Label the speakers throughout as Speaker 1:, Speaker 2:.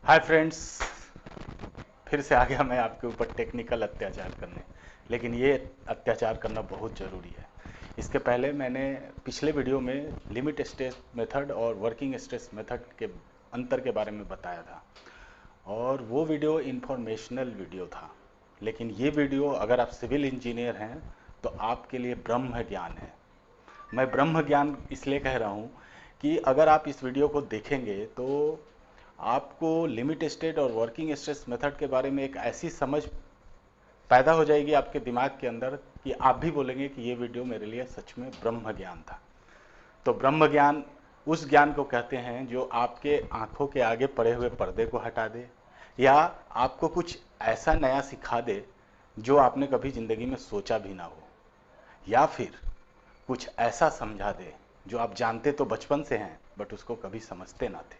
Speaker 1: Hi friends, फिर से आ गया मैं आपके ऊपर टेक्निकल अत्याचार करने। लेकिन ये अत्याचार करना बहुत ज़रूरी है। इसके पहले मैंने पिछले वीडियो में लिमिट स्टेट मेथड और वर्किंग स्ट्रेस मेथड के अंतर के बारे में बताया था, और वो वीडियो इंफॉर्मेशनल वीडियो था। लेकिन ये वीडियो अगर आप सिविल इंजीनियर हैं तो आपके लिए ब्रह्म ज्ञान है। मैं ब्रह्म ज्ञान इसलिए कह रहा हूँ कि अगर आप इस वीडियो को देखेंगे तो आपको लिमिट स्टेट और वर्किंग स्ट्रेस मेथड के बारे में एक ऐसी समझ पैदा हो जाएगी आपके दिमाग के अंदर कि आप भी बोलेंगे कि ये वीडियो मेरे लिए सच में ब्रह्म ज्ञान था। तो ब्रह्म ज्ञान उस ज्ञान को कहते हैं जो आपके आंखों के आगे पड़े हुए पर्दे को हटा दे, या आपको कुछ ऐसा नया सिखा दे जो आपने कभी ज़िंदगी में सोचा भी ना हो, या फिर कुछ ऐसा समझा दे जो आप जानते तो बचपन से हैं बट उसको कभी समझते ना थे।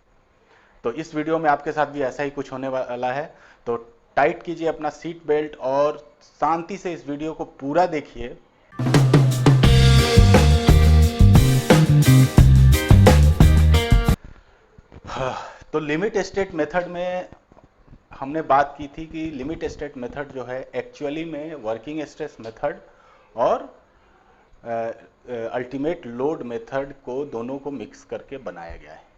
Speaker 1: तो इस वीडियो में आपके साथ भी ऐसा ही कुछ होने वाला है। तो टाइट कीजिए अपना सीट बेल्ट और शांति से इस वीडियो को पूरा देखिए। तो लिमिट स्टेट मेथड में हमने बात की थी कि लिमिट स्टेट मेथड जो है एक्चुअली में वर्किंग स्ट्रेस मेथड और अल्टीमेट लोड मेथड को दोनों को मिक्स करके बनाया गया है।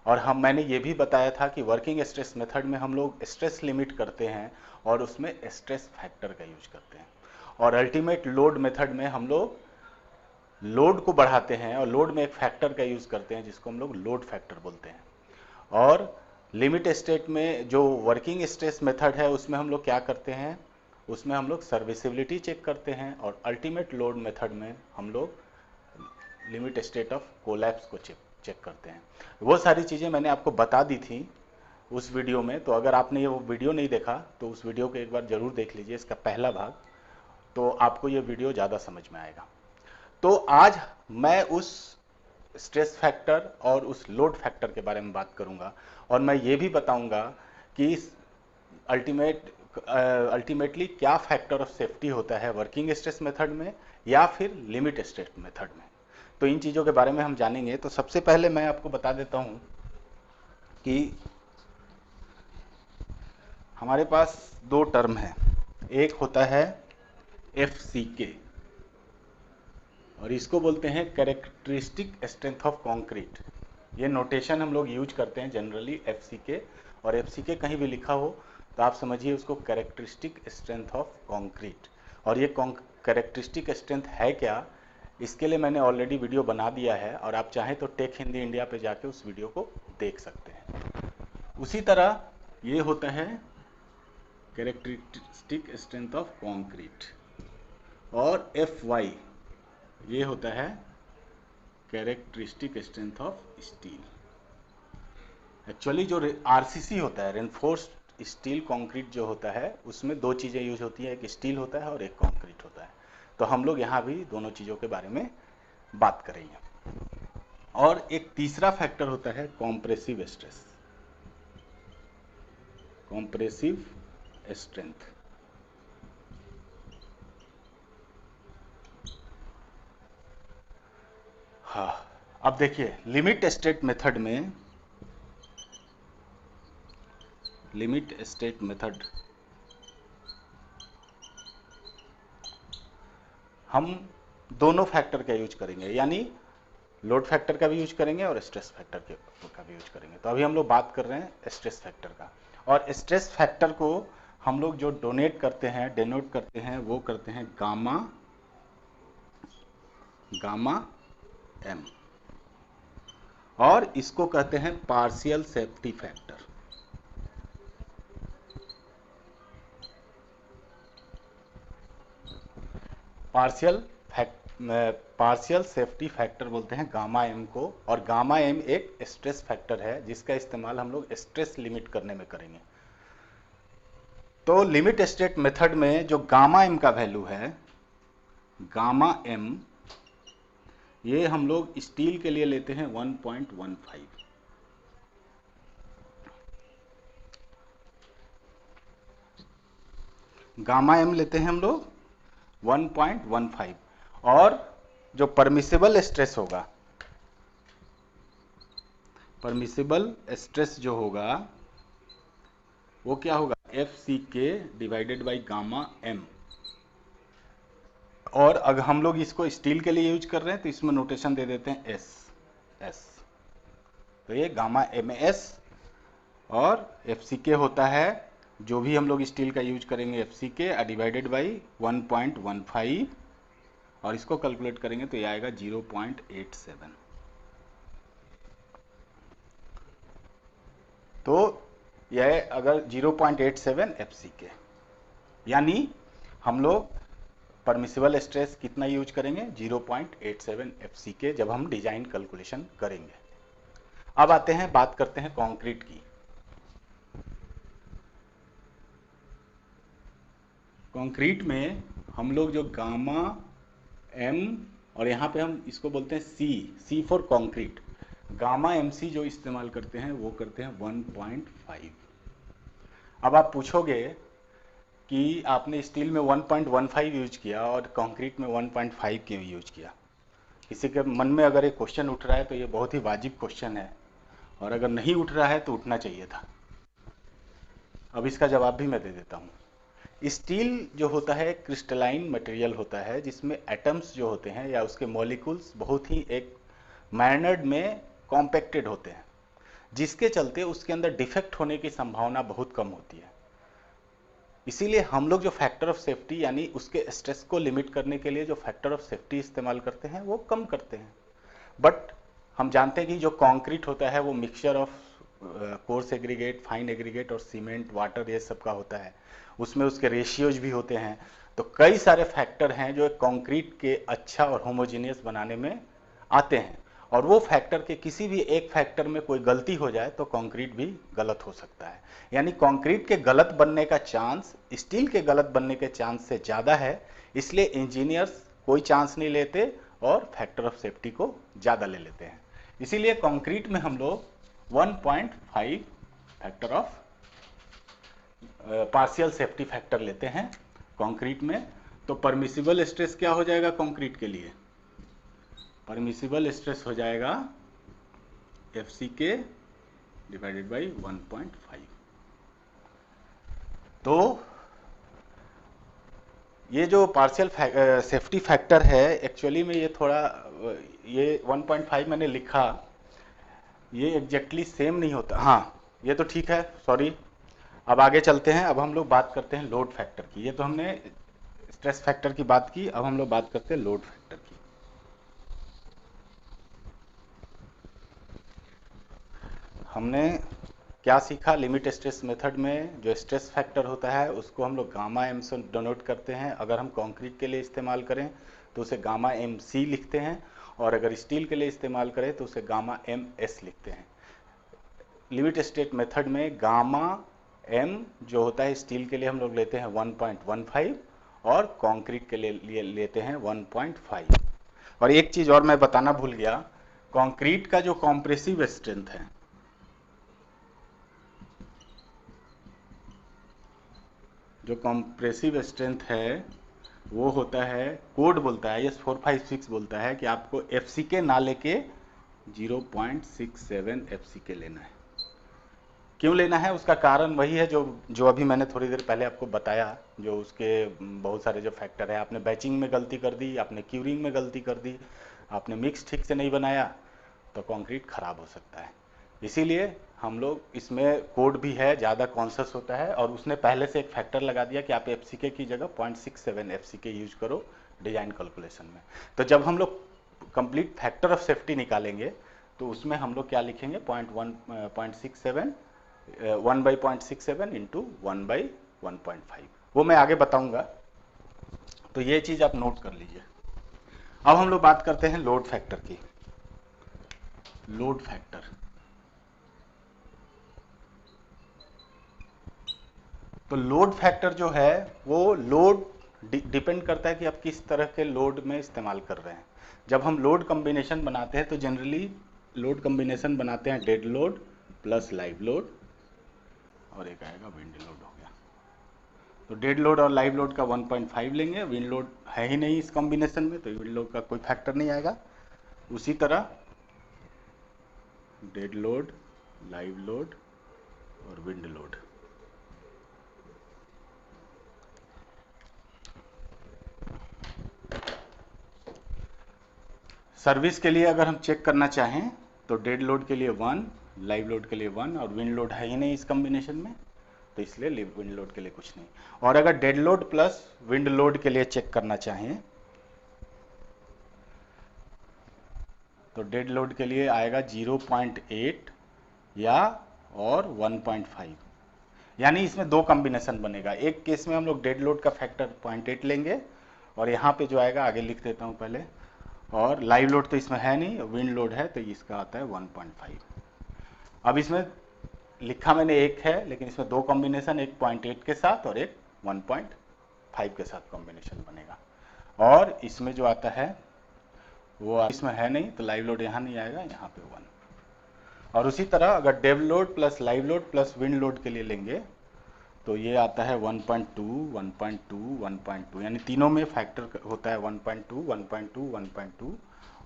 Speaker 1: और मैंने ये भी बताया था कि वर्किंग स्ट्रेस मेथड में हम लोग स्ट्रेस लिमिट करते हैं और उसमें स्ट्रेस फैक्टर का यूज करते हैं, और अल्टीमेट लोड मेथड में हम लोग लोड को बढ़ाते हैं और लोड में एक फैक्टर का यूज करते हैं जिसको हम लोग लोड फैक्टर बोलते हैं। और लिमिट स्टेट में जो वर्किंग स्ट्रेस मेथड है उसमें हम लोग क्या करते हैं, उसमें हम लोग सर्विसिबिलिटी चेक करते हैं, और अल्टीमेट लोड मेथड में हम लोग लिमिट स्टेट ऑफ कोलैप्स को चेक करते हैं। वो सारी चीज़ें मैंने आपको बता दी थी उस वीडियो में। तो अगर आपने ये वो वीडियो नहीं देखा तो उस वीडियो को एक बार ज़रूर देख लीजिए, इसका पहला भाग, तो आपको ये वीडियो ज़्यादा समझ में आएगा। तो आज मैं उस स्ट्रेस फैक्टर और उस लोड फैक्टर के बारे में बात करूंगा, और मैं ये भी बताऊंगा कि अल्टीमेटली क्या फैक्टर ऑफ सेफ्टी होता है वर्किंग स्ट्रेस मेथड में या फिर लिमिट स्ट्रेस मेथड में। तो इन चीज़ों के बारे में हम जानेंगे। तो सबसे पहले मैं आपको बता देता हूं कि हमारे पास दो टर्म है। एक होता है FCK, और इसको बोलते हैं कैरेक्टरिस्टिक स्ट्रेंथ ऑफ कंक्रीट। ये नोटेशन हम लोग यूज करते हैं जनरली FCK, और FCK कहीं भी लिखा हो तो आप समझिए उसको कैरेक्टरिस्टिक स्ट्रेंथ ऑफ कंक्रीट। और ये कैरेक्टरिस्टिक स्ट्रेंथ है क्या, इसके लिए मैंने ऑलरेडी वीडियो बना दिया है, और आप चाहें तो टेक हिंदी इंडिया पे जाके उस वीडियो को देख सकते हैं। उसी तरह ये होता है कैरेक्टरिस्टिक स्ट्रेंथ ऑफ कंक्रीट, और FY ये होता है characteristic strength of steel. Actually जो RCC होता है, रेनफोर्स्ड स्टील कंक्रीट जो होता है, उसमें दो चीज़ें यूज होती है, एक स्टील होता है और एक कंक्रीट होता है। तो हम लोग यहाँ भी दोनों चीज़ों के बारे में बात करेंगे। और एक तीसरा फैक्टर होता है कॉम्प्रेसिव स्ट्रेस, कॉम्प्रेसिव स्ट्रेंथ। हाँ, अब देखिए लिमिट स्टेट मेथड में, लिमिट स्टेट मेथड हम दोनों फैक्टर का यूज करेंगे, यानी लोड फैक्टर का भी यूज करेंगे और स्ट्रेस फैक्टर का भी यूज करेंगे। तो अभी हम लोग बात कर रहे हैं स्ट्रेस फैक्टर का, और स्ट्रेस फैक्टर को हम लोग जो डेनोट करते हैं वो करते हैं गामा M, और इसको कहते हैं partial safety factor. Partial safety factor बोलते हैं गामा M को, और गामा M एक स्ट्रेस फैक्टर है जिसका इस्तेमाल हम लोग स्ट्रेस लिमिट करने में करेंगे। तो लिमिट स्टेट मेथड में जो गामा M का वैल्यू है, गामा M, ये हम लोग स्टील के लिए लेते हैं 1.15। गामा M लेते हैं हम लोग 1.15, और जो परमिसिबल स्ट्रेस होगा, परमिसिबल स्ट्रेस जो होगा वो क्या होगा, एफ सी के डिवाइडेड बाई गामा एम। और अगर हम लोग इसको स्टील के लिए यूज कर रहे हैं तो इसमें नोटेशन दे देते हैं एस एस। तो ये गामा एम एस और एफ सी के होता है, जो भी हम लोग स्टील का यूज करेंगे एफ सी के डिवाइडेड बाई 1.15, और इसको कैलकुलेट करेंगे तो ये आएगा 0.87। तो यह अगर 0.87 एफ सी के, यानी हम लोग परमिसिबल स्ट्रेस कितना यूज करेंगे, 0.87 एफ सी के, जब हम डिजाइन कैलकुलेशन करेंगे। अब आते हैं, बात करते हैं कंक्रीट की। कंक्रीट में हम लोग जो गामा एम, और यहाँ पे हम इसको बोलते हैं C for concrete, gamma M C जो इस्तेमाल करते हैं वो करते हैं 1.5। अब आप पूछोगे कि आपने स्टील में 1.15 यूज किया और कंक्रीट में 1.5 क्यों यूज किया। किसी के मन में अगर एक क्वेश्चन उठ रहा है तो ये बहुत ही वाजिब क्वेश्चन है, और अगर नहीं उठ रहा है तो उठना चाहिए था। अब इसका जवाब भी मैं दे देता हूँ। स्टील जो होता है क्रिस्टलाइन मटेरियल होता है, जिसमें एटम्स जो होते हैं या उसके मॉलिक्यूल्स बहुत ही एक मैनर्ड में कॉम्पैक्टेड होते हैं, जिसके चलते उसके अंदर डिफेक्ट होने की संभावना बहुत कम होती है। इसीलिए हम लोग जो फैक्टर ऑफ सेफ्टी, यानी उसके स्ट्रेस को लिमिट करने के लिए जो फैक्टर ऑफ सेफ्टी इस्तेमाल करते हैं वो कम करते हैं। बट हम जानते हैं कि जो कंक्रीट होता है वो mixture of coarse aggregate, fine aggregate और सीमेंट, वाटर, ये सब का होता है। उसमें उसके रेशियोज भी होते हैं। तो कई सारे फैक्टर हैं जो कंक्रीट के अच्छा और होमोजीनियस बनाने में आते हैं, और वो फैक्टर के किसी भी एक फैक्टर में कोई गलती हो जाए तो कंक्रीट भी गलत हो सकता है। यानी कंक्रीट के गलत बनने का चांस स्टील के गलत बनने के चांस से ज़्यादा है। इसलिए इंजीनियर्स कोई चांस नहीं लेते और फैक्टर ऑफ सेफ्टी को ज़्यादा ले लेते हैं। इसीलिए कंक्रीट में हम लोग 1.5 factor of partial safety factor लेते हैं कंक्रीट में। तो परमिसिबल स्ट्रेस क्या हो जाएगा कंक्रीट के लिए, परमिसिबल स्ट्रेस हो जाएगा एफ सी के डिवाइडेड बाई 1.5। तो ये जो पार्शियल सेफ्टी फैक्टर है, एक्चुअली में ये थोड़ा ये 1.5 मैंने लिखा, ये एग्जैक्टली सेम नहीं होता। हाँ ये तो ठीक है, सॉरी। अब आगे चलते हैं। अब हम लोग बात करते हैं लोड फैक्टर की। ये तो हमने स्ट्रेस फैक्टर की बात की, अब हम लोग बात करते हैं लोड फैक्टर की। हमने क्या सीखा, लिमिट स्ट्रेस मेथड में जो स्ट्रेस फैक्टर होता है उसको हम लोग गामा एम से डिनोट करते हैं। अगर हम कंक्रीट के लिए इस्तेमाल करें तो उसे गामा एम सी लिखते हैं, और अगर स्टील के लिए इस्तेमाल करें तो उसे गामा एम एस लिखते हैं। लिमिट स्टेट मेथड में गामा एम जो होता है स्टील के लिए हम लोग लेते हैं 1.15, और कंक्रीट के लिए लेते हैं 1.5। और एक चीज़ और मैं बताना भूल गया, कंक्रीट का जो कॉम्प्रेसिव स्ट्रेंथ है, जो कॉम्प्रेसिव स्ट्रेंथ है वो होता है, कोड बोलता है यस 456 बोलता है कि आपको एफ सी के ना लेके 0.67 एफ सी के लेना है। क्यों लेना है, उसका कारण वही है जो अभी मैंने थोड़ी देर पहले आपको बताया। जो उसके बहुत सारे जो फैक्टर है, आपने बैचिंग में गलती कर दी, आपने क्यूरिंग में गलती कर दी, आपने मिक्स ठीक से नहीं बनाया, तो कंक्रीट खराब हो सकता है। इसीलिए हम लोग इसमें कोड भी है, ज़्यादा कॉन्शियस होता है, और उसने पहले से एक फैक्टर लगा दिया कि आप एफ सी के की जगह 0.67 एफ सी के यूज करो डिजाइन कैलकुलेशन में। तो जब हम लोग कंप्लीट फैक्टर ऑफ सेफ्टी निकालेंगे तो उसमें हम लोग क्या लिखेंगे, 0.67 1/0.67 इंटू 1/1.5। वो मैं आगे बताऊंगा, तो ये चीज आप नोट कर लीजिए। अब हम लोग बात करते हैं लोड फैक्टर की। लोड फैक्टर, तो लोड फैक्टर जो है वो लोड डिपेंड करता है कि आप किस तरह के लोड में इस्तेमाल कर रहे हैं। जब हम लोड कॉम्बिनेशन बनाते हैं तो जनरली लोड कॉम्बिनेशन बनाते हैं dead load plus live load, और एक आएगा विंड लोड हो गया। तो डेड लोड और लाइव लोड का 1.5 लेंगे, विंड लोड है ही नहीं इस कॉम्बिनेशन में तो विंड लोड का कोई फैक्टर नहीं आएगा। उसी तरह डेड लोड, लाइव लोड और विंड लोड, सर्विस के लिए अगर हम चेक करना चाहें तो डेड लोड के लिए 1, लाइव लोड के लिए 1, और विंड लोड है ही नहीं इस कॉम्बिनेशन में, तो इसलिए विंड लोड के लिए कुछ नहीं। और अगर dead load plus wind load के लिए चेक करना चाहें तो डेड लोड के लिए आएगा 0.8 या और 1.5, यानी इसमें दो कॉम्बिनेशन बनेगा। एक केस में हम लोग डेड लोड का फैक्टर 0.8 लेंगे, और यहाँ पे जो आएगा आगे लिख देता हूँ पहले, और लाइव लोड तो इसमें है नहीं, विंड लोड है, तो इसका आता है 1.5। अब इसमें लिखा मैंने एक है, लेकिन इसमें दो कॉम्बिनेशन, एक 0.8 के साथ और एक 1.5 के साथ कॉम्बिनेशन बनेगा। और इसमें जो आता है वो इसमें है नहीं, तो लाइव लोड यहाँ नहीं आएगा, यहाँ पे 1। और उसी तरह अगर dead load plus live load plus wind load के लिए लेंगे तो ये आता है 1.2, 1.2, 1.2, यानी तीनों में फैक्टर होता है 1.2, 1.2, 1.2,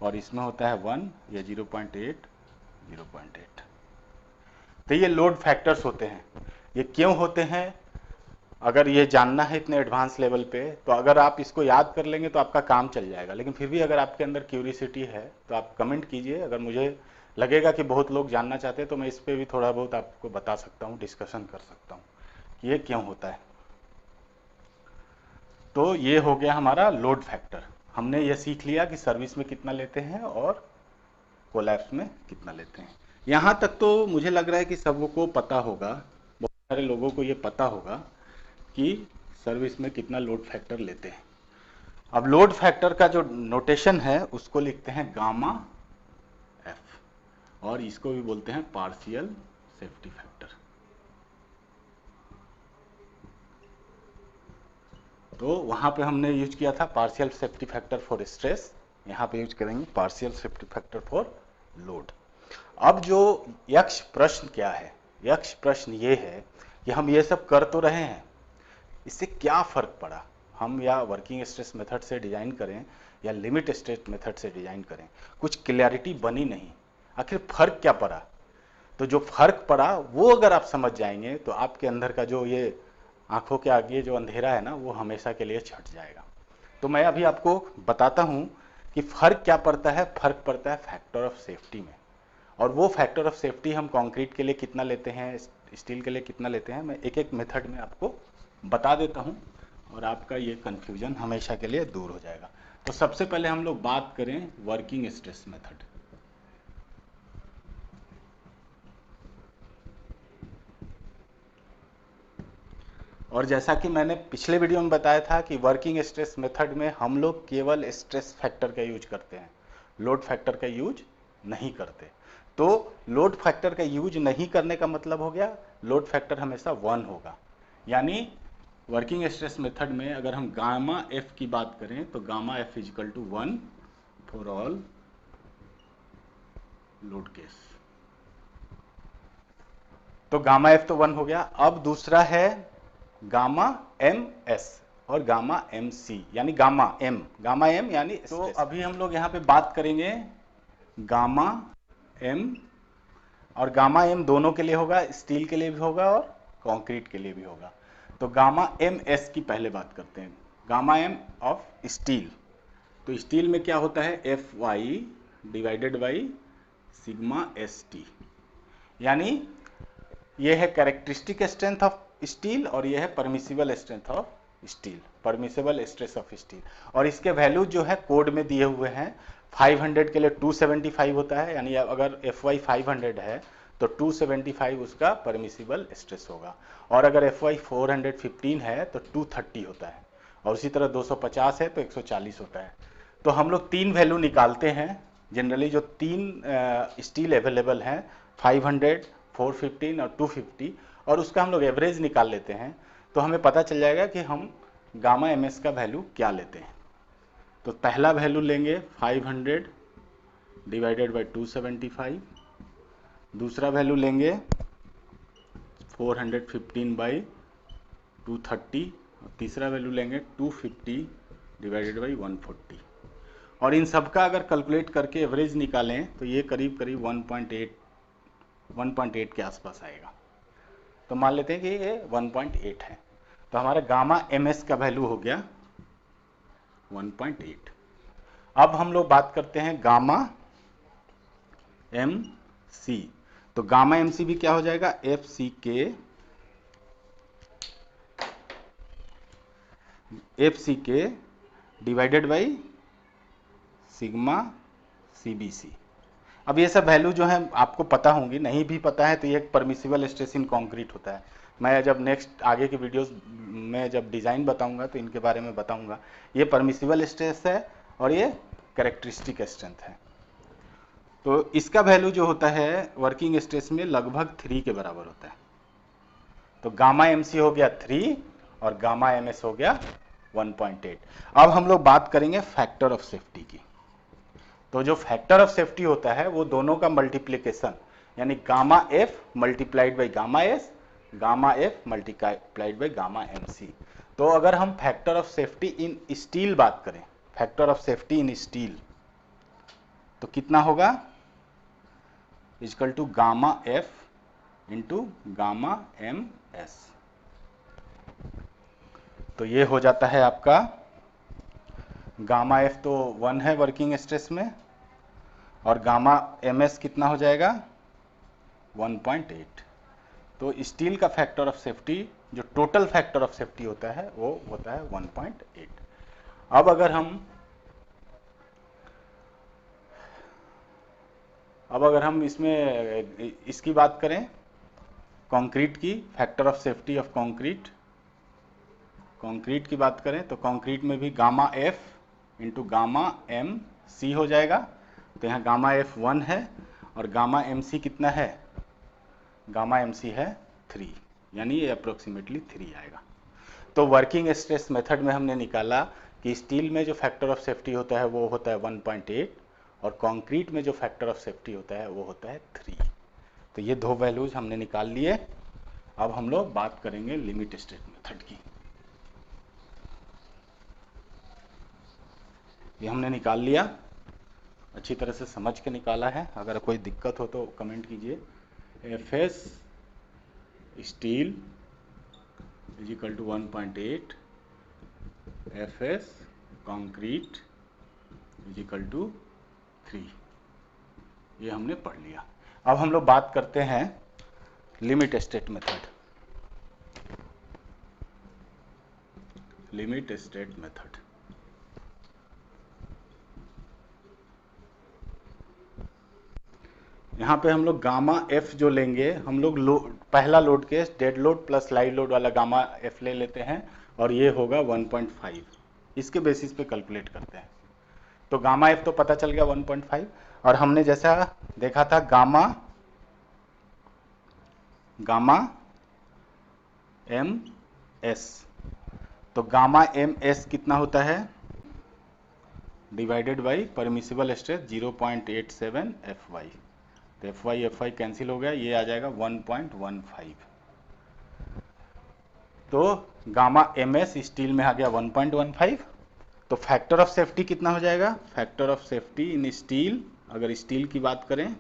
Speaker 1: और इसमें होता है 1 या 0.8, 0.8। तो ये लोड फैक्टर्स होते हैं। ये क्यों होते हैं, अगर ये जानना है इतने एडवांस लेवल पे, तो अगर आप इसको याद कर लेंगे तो आपका काम चल जाएगा। लेकिन फिर भी अगर आपके अंदर क्यूरियोसिटी है तो आप कमेंट कीजिए। अगर मुझे लगेगा कि बहुत लोग जानना चाहते हैं तो मैं इस पर भी थोड़ा बहुत आपको बता सकता हूँ, डिस्कशन कर सकता हूँ कि ये क्यों होता है। तो ये हो गया हमारा लोड फैक्टर। हमने ये सीख लिया कि सर्विस में कितना लेते हैं और कोलैप्स में कितना लेते हैं। यहाँ तक तो मुझे लग रहा है कि सबको पता होगा, बहुत सारे लोगों को ये पता होगा कि सर्विस में कितना लोड फैक्टर लेते हैं। अब लोड फैक्टर का जो नोटेशन है उसको लिखते हैं गामा एफ, और इसको भी बोलते हैं पार्शियल सेफ्टी फैक्टर। तो वहां पे हमने यूज किया था partial safety factor for stress, यहाँ पे यूज करेंगे partial safety factor for load. अब जो यक्ष प्रश्न क्या है, यक्ष प्रश्न ये है कि हम ये सब कर तो रहे हैं, इससे क्या फर्क पड़ा। हम या वर्किंग स्ट्रेस मेथड से डिजाइन करें या लिमिट स्ट्रेस मेथड से डिजाइन करें, कुछ क्लैरिटी बनी नहीं, आखिर फर्क क्या पड़ा। तो जो फर्क पड़ा वो अगर आप समझ जाएंगे तो आपके अंदर का जो ये आंखों के आगे जो अंधेरा है ना, वो हमेशा के लिए छट जाएगा। तो मैं अभी आपको बताता हूं कि फर्क क्या पड़ता है। फर्क पड़ता है फैक्टर ऑफ सेफ्टी में, और वो फैक्टर ऑफ सेफ्टी हम कंक्रीट के लिए कितना लेते हैं, स्टील के लिए कितना लेते हैं, मैं एक एक मेथड में आपको बता देता हूं, और आपका ये कंफ्यूजन हमेशा के लिए दूर हो जाएगा। तो सबसे पहले हम लोग बात करें वर्किंग स्ट्रेस मेथड। और जैसा कि मैंने पिछले वीडियो में बताया था कि वर्किंग स्ट्रेस मेथड में हम लोग केवल स्ट्रेस फैक्टर का यूज करते हैं, लोड फैक्टर का यूज नहीं करते। तो लोड फैक्टर का यूज नहीं करने का मतलब हो गया लोड फैक्टर हमेशा 1 होगा। यानी वर्किंग स्ट्रेस मेथड में अगर हम गामा एफ की बात करें तो gamma F is equal to 1 for all load case. तो गामा एफ तो 1 हो गया। अब दूसरा है गामा एम एस और गामा एम सी, यानी गामा एम यानी, तो अभी हम लोग यहाँ पे बात करेंगे गामा एम, और गामा एम दोनों के लिए होगा, स्टील के लिए भी होगा और कंक्रीट के लिए भी होगा। तो गामा एम एस की पहले बात करते हैं, गामा एम ऑफ स्टील। तो स्टील में क्या होता है, F Y divided by sigma S T, यानी ये है कैरेक्टरिस्टिक स्ट्रेंथ ऑफ स्टील और ये है permissible strength of steel, permissible stress of steel. और इसके वैल्यू जो है कोड में दिए हुए हैं। 500 के लिए 275 होता है, यानी अगर एफ वाई 500 है तो 275 उसका परमिसिबल स्ट्रेस होगा, और अगर एफ वाई 415 है तो 230 होता है, और उसी तरह 250 है तो 140 होता है। तो हम लोग तीन वैल्यू निकालते हैं जनरली, जो तीन स्टील अवेलेबल हैं 500, 415 और 250, और उसका हम लोग एवरेज निकाल लेते हैं, तो हमें पता चल जाएगा कि हम गामा एम एस का वैल्यू क्या लेते हैं। तो पहला वैल्यू लेंगे 500 डिवाइडेड बाई 275, दूसरा वैल्यू लेंगे 415 बाई 230, और तीसरा वैल्यू लेंगे 250 डिवाइडेड बाई 140। और इन सब का अगर कैलकुलेट करके एवरेज निकालें तो ये करीब करीब 1.8 के आसपास आएगा। तो मान लेते हैं कि ये 1.8 है, तो हमारा गामा एम एस का वैल्यू हो गया 1.8। अब हम लोग बात करते हैं गामा एम सी। तो गामा एम सी भी क्या हो जाएगा, एफ सी के divided by sigma C B C. अब ये सब वैल्यू जो है आपको पता होंगी, नहीं भी पता है तो ये एक परमिसिबल स्ट्रेस इन कंक्रीट होता है। मैं जब नेक्स्ट आगे के वीडियोस में जब डिज़ाइन बताऊंगा तो इनके बारे में बताऊंगा। ये परमिसिबल स्ट्रेस है और ये कैरेक्टरिस्टिक स्ट्रेंथ है। तो इसका वैल्यू जो होता है वर्किंग स्ट्रेस में लगभग 3 के बराबर होता है। तो गामा एम सी हो गया 3 और गामा एम एस हो गया 1.8। अब हम लोग बात करेंगे फैक्टर ऑफ सेफ्टी की। तो जो फैक्टर ऑफ सेफ्टी होता है वो दोनों का मल्टीप्लीकेशन, यानी gamma F multiplied by gamma S, gamma F multiplied by gamma M C. तो अगर हम factor of safety in steel बात करें, factor of safety in steel, तो कितना होगा, equal to gamma F into gamma M S. तो ये हो जाता है आपका, गामा एफ तो 1 है वर्किंग स्ट्रेस में, और गामा एम एस कितना हो जाएगा 1.8। तो स्टील का फैक्टर ऑफ सेफ्टी, जो टोटल फैक्टर ऑफ सेफ्टी होता है वो होता है 1.8। अब अगर हम इसमें इसकी बात करें, कंक्रीट की, factor of safety of concrete की बात करें, तो कंक्रीट में भी gamma F into gamma M C हो जाएगा। तो यहाँ गामा एफ 1 है और गामा एम सी कितना है, गामा एम सी है 3, यानी ये अप्रोक्सीमेटली 3 आएगा। तो वर्किंग स्ट्रेस मेथड में हमने निकाला कि स्टील में जो फैक्टर ऑफ सेफ्टी होता है वो होता है 1.8 और कंक्रीट में जो फैक्टर ऑफ सेफ्टी होता है वो होता है 3। तो ये दो वैल्यूज हमने निकाल लिए। अब हम लोग बात करेंगे लिमिट स्टेट मेथड की। ये हमने निकाल लिया, अच्छी तरह से समझ के निकाला है। अगर कोई दिक्कत हो तो कमेंट कीजिए। F S steel is equal to 1.8, F S concrete is equal to 3। ये हमने पढ़ लिया। अब हम लोग बात करते हैं limit state method. Limit state method, यहाँ पे हम लोग गामा एफ जो लेंगे, हम लोग पहला load case dead load plus live load वाला गामा एफ ले लेते हैं और ये होगा 1.5। इसके बेसिस पे कैलकुलेट करते हैं। तो गामा एफ तो पता चल गया 1.5, और हमने जैसा देखा था गामा एम एस, तो गामा एम एस कितना होता है, divided by permissible stress 0.87 F Y. तो एफ वाई कैंसिल हो गया, ये आ जाएगा 1.15। तो गामा एम एस स्टील में आ गया 1.15। तो फैक्टर ऑफ सेफ्टी कितना हो जाएगा, factor of safety in steel, अगर स्टील की बात करें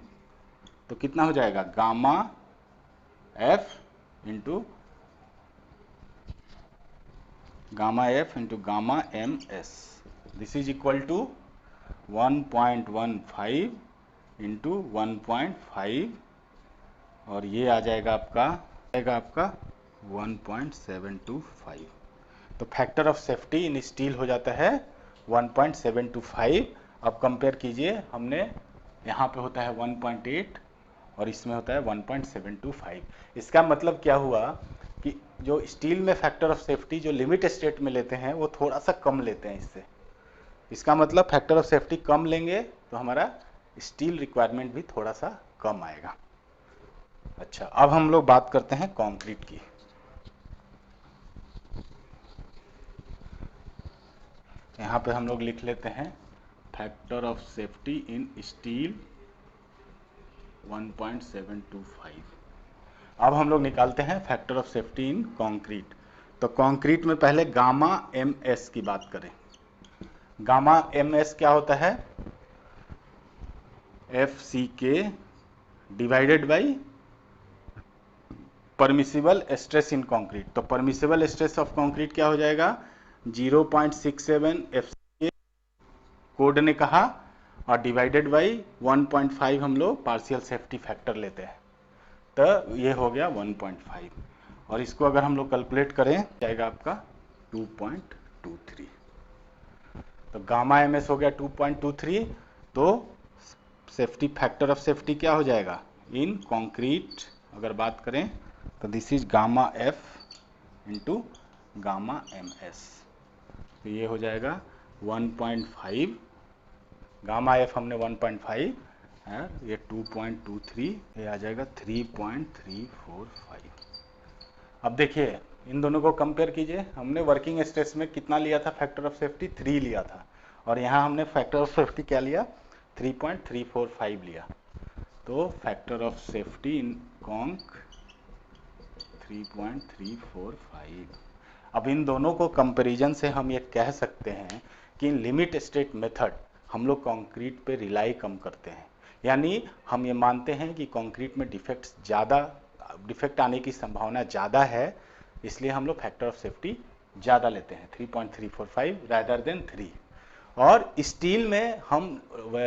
Speaker 1: तो कितना हो जाएगा, gamma F into gamma M S, this is equal to 1.15 into 1.5, और ये आ जाएगा आपका 1.725। तो factor of safety in steel हो जाता है 1.725। अब कंपेयर कीजिए, हमने यहाँ पे होता है 1.8 और इसमें होता है 1.725। इसका मतलब क्या हुआ कि जो स्टील में फैक्टर ऑफ सेफ्टी जो लिमिट स्टेट में लेते हैं वो थोड़ा सा कम लेते हैं इससे। इसका मतलब फैक्टर ऑफ सेफ्टी कम लेंगे तो हमारा स्टील रिक्वायरमेंट भी थोड़ा सा कम आएगा। अच्छा, अब हम लोग बात करते हैं कंक्रीट की। यहाँ पे हम लोग लिख लेते हैं factor of safety in steel 1.725। अब हम लोग निकालते हैं factor of safety in concrete. तो कंक्रीट में पहले गामा एम एस की बात करें। गामा एम एस क्या होता है, एफ सी के divided by permissible stress in concrete. तो परमिसिबल स्ट्रेस ऑफ कंक्रीट क्या हो जाएगा, 0.67 एफ कोड ने कहा, और डिवाइडेड बाई 1.5 हम लोग पार्शियल सेफ्टी फैक्टर लेते हैं, तो ये हो गया 1.5, और इसको अगर हम लोग कैलकुलेट करें जाएगा आपका 2.23। तो गामा एम एस हो गया 2.23, तो सेफ्टी फैक्टर ऑफ सेफ्टी क्या हो जाएगा इन कॉन्क्रीट अगर बात करें तो this is gamma F into gamma M S, तो ये हो जाएगा 1.5, गामा एफ हमने 1.5 है, ये 2.23, ये आ जाएगा 3.345। अब देखिए इन दोनों को कंपेयर कीजिए, हमने वर्किंग स्ट्रेस में कितना लिया था फैक्टर ऑफ सेफ्टी 3 लिया था, और यहाँ हमने फैक्टर ऑफ सेफ्टी क्या लिया 3.345 लिया, तो factor of safety in conc 3.345। अब इन दोनों को कंपैरिजन से हम ये कह सकते हैं कि इन लिमिट स्टेट मेथड हम लोग कंक्रीट पे रिलाई कम करते हैं, यानी हम ये मानते हैं कि कंक्रीट में डिफेक्ट आने की संभावना ज़्यादा है, इसलिए हम लोग फैक्टर ऑफ सेफ्टी ज़्यादा लेते हैं 3.345 रैदर देन 3। और स्टील में हम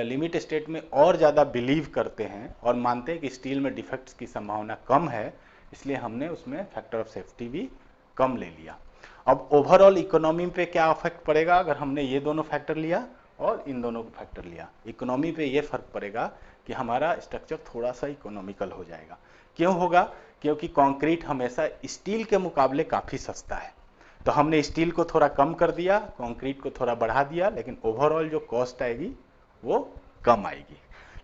Speaker 1: लिमिट स्टेट में और ज़्यादा बिलीव करते हैं और मानते हैं कि स्टील में डिफेक्ट्स की संभावना कम है, इसलिए हमने उसमें फैक्टर ऑफ सेफ्टी भी कम ले लिया। अब ओवरऑल इकोनॉमी पे क्या इफेक्ट पड़ेगा अगर हमने ये दोनों फैक्टर लिया और इन दोनों को फैक्टर लिया, इकोनॉमी पे ये फर्क पड़ेगा कि हमारा स्ट्रक्चर थोड़ा सा इकोनॉमिकल हो जाएगा। क्यों होगा? क्योंकि कंक्रीट हमेशा स्टील के मुकाबले काफ़ी सस्ता है, तो हमने स्टील को थोड़ा कम कर दिया, कंक्रीट को थोड़ा बढ़ा दिया, लेकिन ओवरऑल जो कॉस्ट आएगी वो कम आएगी।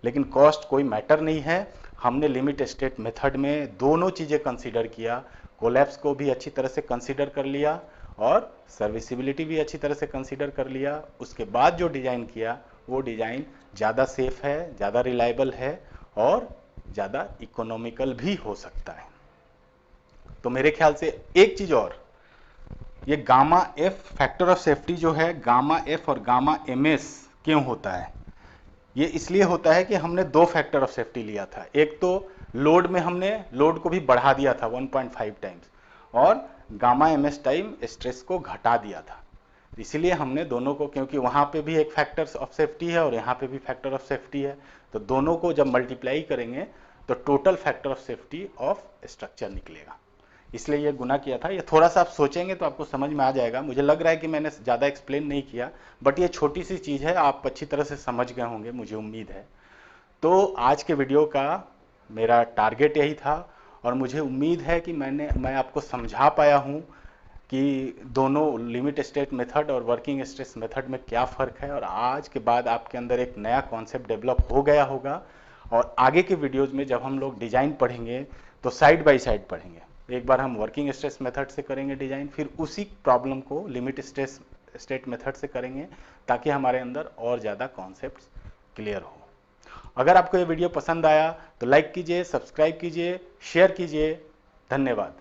Speaker 1: लेकिन कॉस्ट कोई मैटर नहीं है, हमने लिमिट स्टेट मेथड में दोनों चीज़ें कंसीडर किया, कोलैप्स को भी अच्छी तरह से कंसीडर कर लिया और सर्विसिबिलिटी भी अच्छी तरह से कंसीडर कर लिया। उसके बाद जो डिज़ाइन किया वो डिज़ाइन ज़्यादा सेफ है, ज़्यादा रिलायबल है और ज़्यादा इकोनॉमिकल भी हो सकता है। तो मेरे ख्याल से एक चीज़ और, ये gamma F factor of safety जो है गामा एफ और गामा एम एस क्यों होता है? ये इसलिए होता है कि हमने दो फैक्टर ऑफ सेफ्टी लिया था, एक तो लोड में हमने लोड को भी बढ़ा दिया था 1.5 टाइम्स और gamma M S time stress को घटा दिया था, इसीलिए हमने दोनों को, क्योंकि वहाँ पे भी एक फैक्टर ऑफ सेफ्टी है और यहाँ पे भी फैक्टर ऑफ सेफ्टी है, तो दोनों को जब मल्टीप्लाई करेंगे तो total factor of safety of structure निकलेगा, इसलिए ये गुना किया था। ये थोड़ा सा आप सोचेंगे तो आपको समझ में आ जाएगा। मुझे लग रहा है कि मैंने ज़्यादा एक्सप्लेन नहीं किया, बट ये छोटी सी चीज़ है, आप अच्छी तरह से समझ गए होंगे, मुझे उम्मीद है। तो आज के वीडियो का मेरा टारगेट यही था और मुझे उम्मीद है कि मैं आपको समझा पाया हूँ कि दोनों लिमिट स्टेट मेथड और वर्किंग स्ट्रेस मेथड में क्या फ़र्क है, और आज के बाद आपके अंदर एक नया कॉन्सेप्ट डेवलप हो गया होगा। और आगे के वीडियोज़ में जब हम लोग डिज़ाइन पढ़ेंगे तो साइड बाय साइड पढ़ेंगे, एक बार हम वर्किंग स्ट्रेस मेथड से करेंगे डिज़ाइन, फिर उसी प्रॉब्लम को लिमिट स्टेट मेथड से करेंगे, ताकि हमारे अंदर और ज़्यादा कॉन्सेप्ट्स क्लियर हो। अगर आपको ये वीडियो पसंद आया तो लाइक कीजिए, सब्सक्राइब कीजिए, शेयर कीजिए। धन्यवाद।